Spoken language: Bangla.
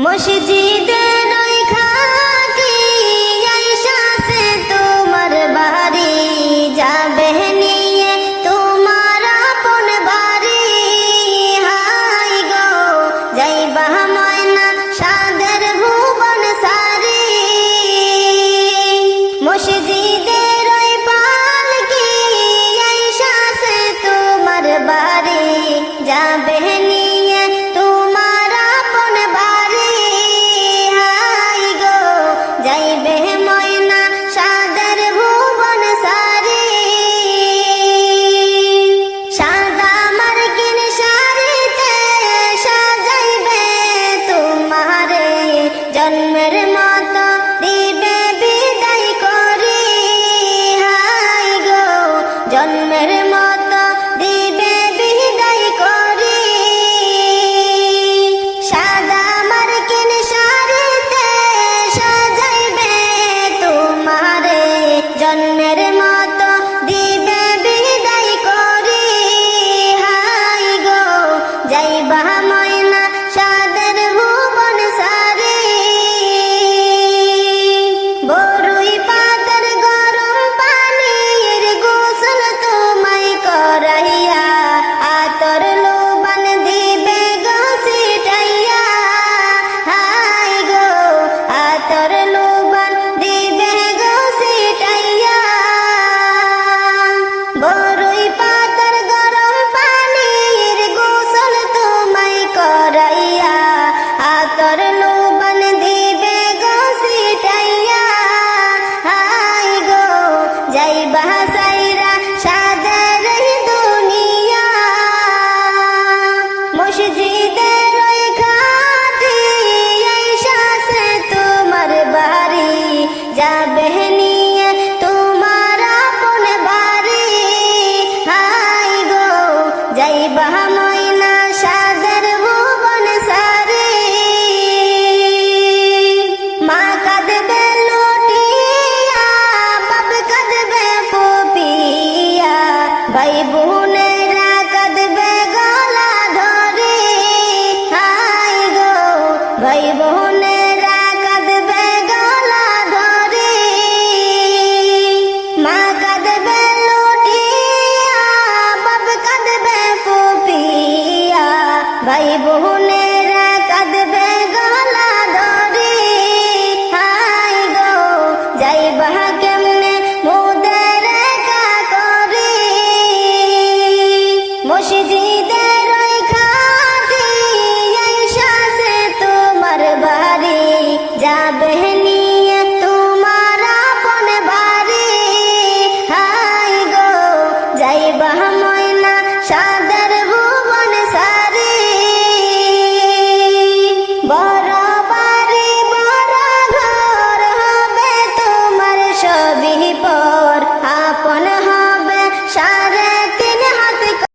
মসজিদের ওই খাটি আইসাছে তোমার বাড়ি, যাবে নিয়ে তোমার আপন বাড়ি। হাই গো যাইবা ময়না সাদের ভুবন সারি। মসজিদের ওই পালকি আইসাছে তোমার বাড়ি, যাবে নিয়ে তোমার আপন বাড়ি। হাই গো যাইবে ময়না সাদের ভুবন সারি। সাদা মার্কিন শাড়িতে সাজাইবে তোমারে, জন্মের মতো দিবে বিদায় করি। হাই গো জন্মের মতো দিবে বিদায় করি। সাদা মার্কিন শাড়িতে সাজাইবে তোমারে, জন্মের মতো দিবে বিদায় করি। হাই গো যাইবা ময়না সাদের ভুবন সারি। বরুই পাতার গরম পানির গোসল তোমায় করাইয়া, আতর লোবান দিবে গো ছিটাইয়া। হাই গো আতর লোবান দিবে গো ছিটাইয়া। বরুই পাতার গরম পানির গোসল তোমায় করাইয়া, আতর লোবান দিবে গো ছিটাইয়া। হাই গো যাইবা সাইরা সাদের এই দুনিয়া। মসজিদের ওই খাটি আইসাছে তোমার বাড়ি, যাবে নিয়ে তোমার আপন বাড়ি। হাই গো যাইবা ময়না সাদের ভুবন সারি। মা কাঁদবে লুটিয়া, বাপ কাঁদবে ফুপিয়া, ভাই বোনেরা কাঁদবে গলা ধরে। হাই গো ভাই বোনে